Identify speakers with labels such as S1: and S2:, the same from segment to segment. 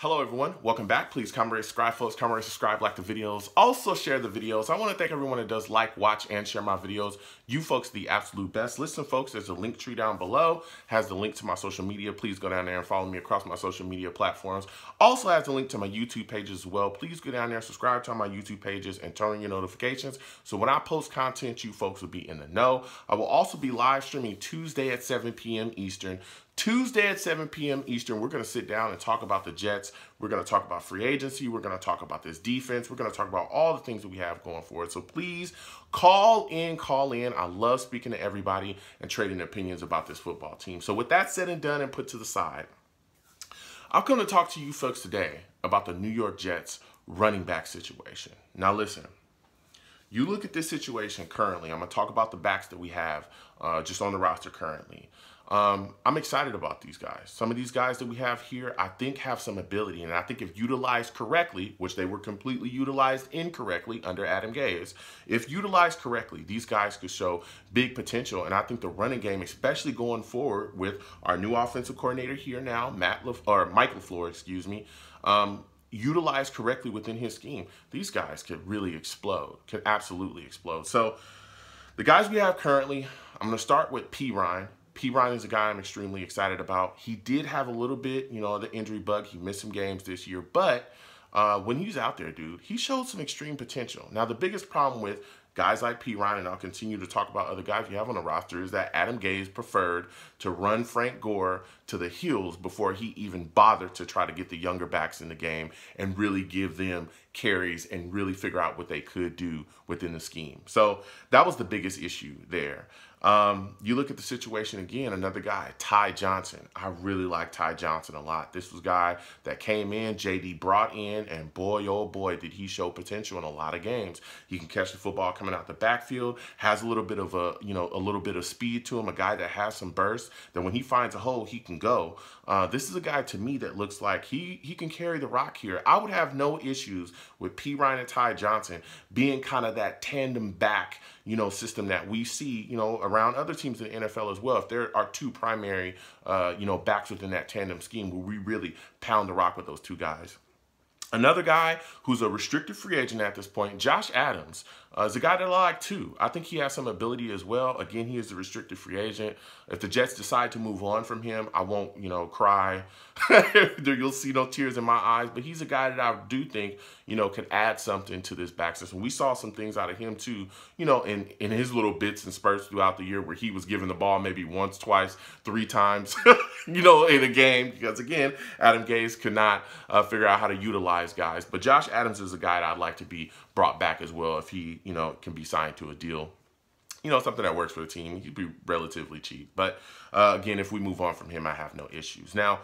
S1: Hello everyone, welcome back. Please comment, rate, subscribe, folks. Comment, rate, subscribe, like the videos. Also share the videos. I want to thank everyone that does like, watch, and share my videos. You folks are the absolute best. Listen folks, there's a link tree down below. Has the link to my social media. Please go down there and follow me across my social media platforms. Also has the link to my YouTube page as well. Please go down there, subscribe to my YouTube pages, and turn on your notifications. So when I post content, you folks will be in the know. I will also be live streaming Tuesday at 7 p.m. Eastern. Tuesday at 7 p.m. Eastern, we're going to sit down and talk about the Jets. We're going to talk about free agency. We're going to talk about this defense. We're going to talk about all the things that we have going forward. So please call in. I love speaking to everybody and trading opinions about this football team. So with that said and done and put to the side, I'm going to talk to you folks today about the New York Jets running back situation. Now listen. You look at this situation currently. I'm going to talk about the backs that we have just on the roster currently. I'm excited about these guys. Some of these guys that we have here, I think, have some ability. And I think if utilized correctly, which they were completely utilized incorrectly under Adam Gase, if utilized correctly, these guys could show big potential. And I think the running game, especially going forward with our new offensive coordinator here now, Mike LaFleur, excuse me, utilized correctly within his scheme, these guys could really explode, could absolutely explode. So the guys we have currently, I'm going to start with P. Ryan. P. Ryan is a guy I'm extremely excited about. He did have a little bit, the injury bug. He missed some games this year, but when he's out there, dude, he showed some extreme potential. Now, the biggest problem with guys like P. Ryan, and I'll continue to talk about other guys you have on the roster, is that Adam Gase preferred to run Frank Gore to the hills before he even bothered to try to get the younger backs in the game and really give them carries and really figure out what they could do within the scheme. So that was the biggest issue there. You look at the situation again, another guy, Ty Johnson. I really like Ty Johnson a lot. This was a guy that came in, JD brought in, and boy, oh boy, did he show potential in a lot of games. He can catch the football coming out the backfield, has a little bit of a little bit of speed to him, a guy that has some burst, that when he finds a hole, he can go. This is a guy to me that looks like he can carry the rock here. I would have no issues with P. Ryan and Ty Johnson being kind of that tandem back, system that we see, around other teams in the NFL as well. If there are two primary, backs within that tandem scheme where we really pound the rock with those two guys. Another guy who's a restricted free agent at this point, Josh Adams, is a guy that I like too. I think he has some ability as well. Again, he is a restricted free agent. If the Jets decide to move on from him, I won't, cry. You'll see no tears in my eyes. But he's a guy that I do think, could add something to this back system. We saw some things out of him too, in his little bits and spurts throughout the year where he was given the ball maybe once, twice, 3 times, in a game. Because again, Adam Gase could not figure out how to utilize guys. But Josh Adams is a guy that I'd like to be brought back as well if he, can be signed to a deal. Something that works for the team. He'd be relatively cheap. But again, if we move on from him, I have no issues. Now,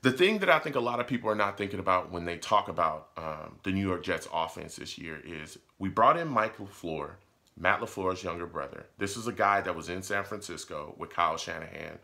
S1: the thing that I think a lot of people are not thinking about when they talk about the New York Jets offense this year is we brought in Mike LaFleur, Matt LaFleur's younger brother. This is a guy that was in San Francisco with Kyle Shanahan.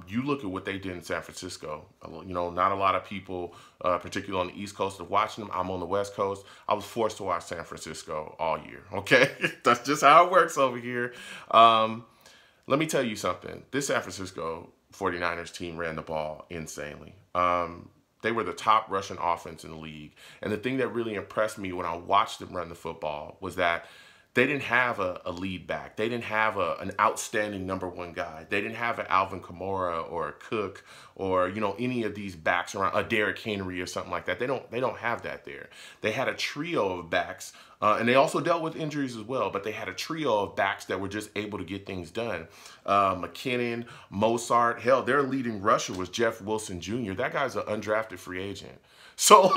S1: You look at what they did in San Francisco. Not a lot of people, particularly on the East Coast, are watching them. I'm on the West Coast. I was forced to watch San Francisco all year, okay? That's just how it works over here. Let me tell you something. This San Francisco 49ers team ran the ball insanely. They were the top rushing offense in the league. And the thing that really impressed me when I watched them run the football was that they didn't have a lead back. They didn't have an outstanding #1 guy. They didn't have an Alvin Kamara or a Cook or, any of these backs around, a Derrick Henry or something like that. They don't have that there. They had a trio of backs, and they also dealt with injuries as well, but they had a trio of backs that were just able to get things done. McKinnon, Mozart, hell, their leading rusher was Jeff Wilson Jr. That guy's an undrafted free agent. So,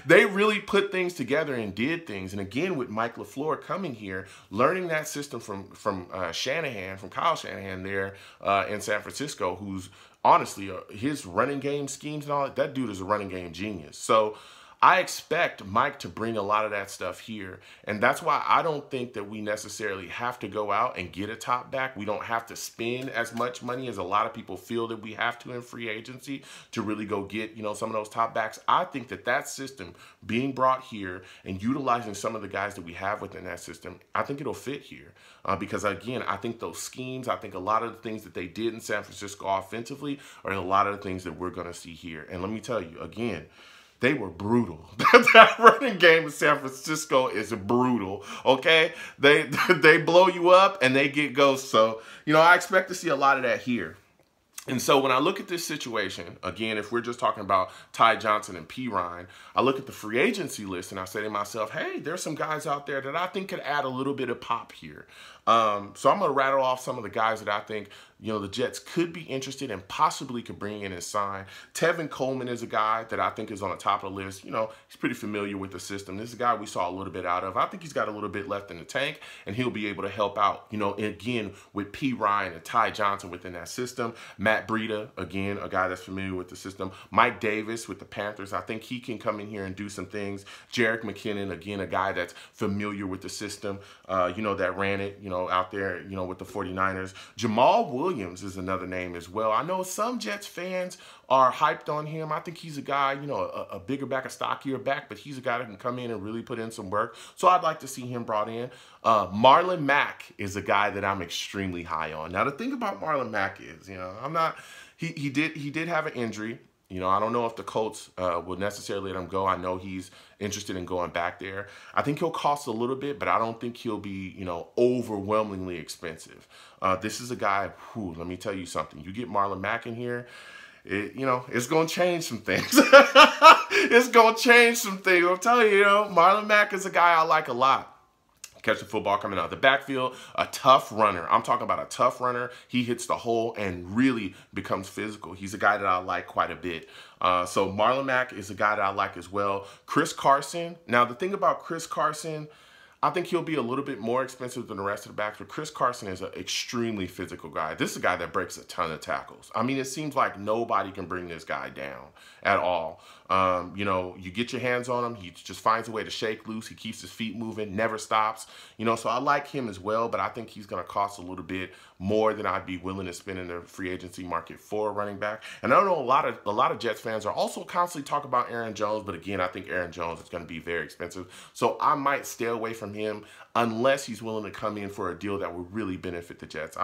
S1: they really put things together and did things. And again, with Mike LaFleur coming here, learning that system from Shanahan, from Kyle Shanahan there in San Francisco, who's honestly, his running game schemes and all that dude is a running game genius. So I expect Mike to bring a lot of that stuff here. And that's why I don't think that we necessarily have to go out and get a top back. We don't have to spend as much money as a lot of people feel that we have to in free agency to really go get, some of those top backs. I think that system being brought here and utilizing some of the guys that we have within that system, I think it'll fit here. Because again, I think those schemes, I think a lot of the things that they did in San Francisco offensively are a lot of the things that we're going to see here. And let me tell you, again, they were brutal. That running game in San Francisco is brutal, okay? They blow you up and they get ghosts. So, I expect to see a lot of that here. And so when I look at this situation, again, if we're just talking about Ty Johnson and P. Ryan, I look at the free agency list and I say to myself, hey, there's some guys out there that I think could add a little bit of pop here. So I'm going to rattle off some of the guys that I think, the Jets could be interested and possibly could bring in and sign. Tevin Coleman is a guy that I think is on the top of the list. He's pretty familiar with the system. This is a guy we saw a little bit out of. I think he's got a little bit left in the tank, and he'll be able to help out, again, with P. Ryan and Ty Johnson within that system. Matt Breida, again, a guy that's familiar with the system. Mike Davis with the Panthers. I think he can come in here and do some things. Jerick McKinnon, again, a guy that's familiar with the system, that ran it, out there, with the 49ers. Jamal Williams is another name as well. I know some Jets fans are hyped on him. I think he's a guy, a bigger back, a stockier back, but he's a guy that can come in and really put in some work. So I'd like to see him brought in. Marlon Mack is a guy that I'm extremely high on. Now, the thing about Marlon Mack is, he did have an injury. I don't know if the Colts will necessarily let him go. I know he's interested in going back there. I think he'll cost a little bit, but I don't think he'll be, overwhelmingly expensive. This is a guy who, let me tell you something. You get Marlon Mack in here, it's going to change some things. It's going to change some things. I'm telling you, Marlon Mack is a guy I like a lot. Catch the football coming out of the backfield, a tough runner. I'm talking about a tough runner. He hits the hole and really becomes physical. He's a guy that I like quite a bit. So Marlon Mack is a guy that I like as well. Chris Carson. Now, the thing about Chris Carson, I think he'll be a little bit more expensive than the rest of the backs, but Chris Carson is an extremely physical guy. This is a guy that breaks a ton of tackles. I mean, it seems like nobody can bring this guy down at all. You get your hands on him, he just finds a way to shake loose. He keeps his feet moving, never stops. So I like him as well, but I think he's going to cost a little bit more than I'd be willing to spend in the free agency market for a running back. And I know a lot of Jets fans are also constantly talking about Aaron Jones, but again, I think Aaron Jones is going to be very expensive. So I might stay away from him unless he's willing to come in for a deal that would really benefit the Jets.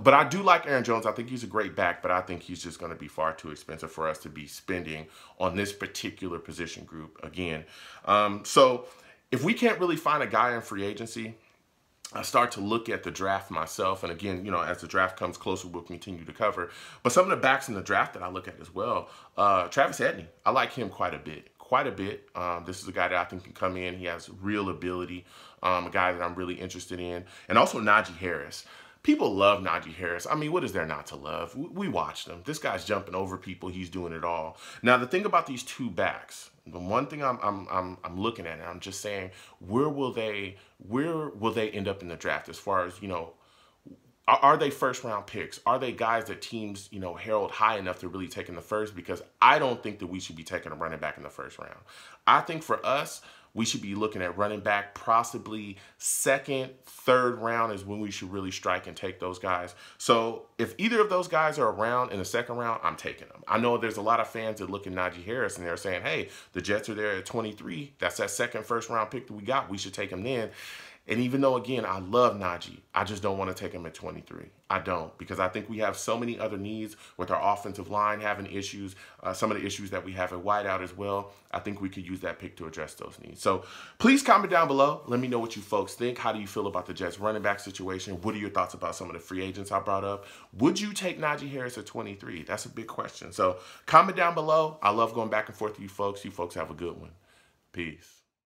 S1: But I do like Aaron Jones. I think he's a great back, but I think he's just going to be far too expensive for us to be spending on this particular position group again. So if we can't really find a guy in free agency, I start to look at the draft myself. And again, as the draft comes closer, we'll continue to cover. But some of the backs in the draft that I look at as well, Travis Etienne, I like him quite a bit. This is a guy that I think can come in. He has real ability, a guy that I'm really interested in. And also Najee Harris. People love Najee Harris. I mean, what is there not to love? We watched him. This guy's jumping over people. He's doing it all. Now, the thing about these two backs, the one thing I'm looking at, and I'm just saying, where will they end up in the draft as far as, are they first-round picks? Are they guys that teams, herald high enough to really take in the first? Because I don't think that we should be taking a running back in the first round. I think for us, we should be looking at running back possibly second, third round is when we should really strike and take those guys. So if either of those guys are around in the second round, I'm taking them. I know there's a lot of fans that look at Najee Harris and they're saying, hey, the Jets are there at 23. That's that second first-round pick that we got. We should take him then. And even though, again, I love Najee, I just don't want to take him at 23. I don't, because I think we have so many other needs with our offensive line having issues, some of the issues that we have at wideout as well. I think we could use that pick to address those needs. So please comment down below. Let me know what you folks think. How do you feel about the Jets running back situation? What are your thoughts about some of the free agents I brought up? Would you take Najee Harris at 23? That's a big question. So comment down below. I love going back and forth with you folks. You folks have a good one. Peace.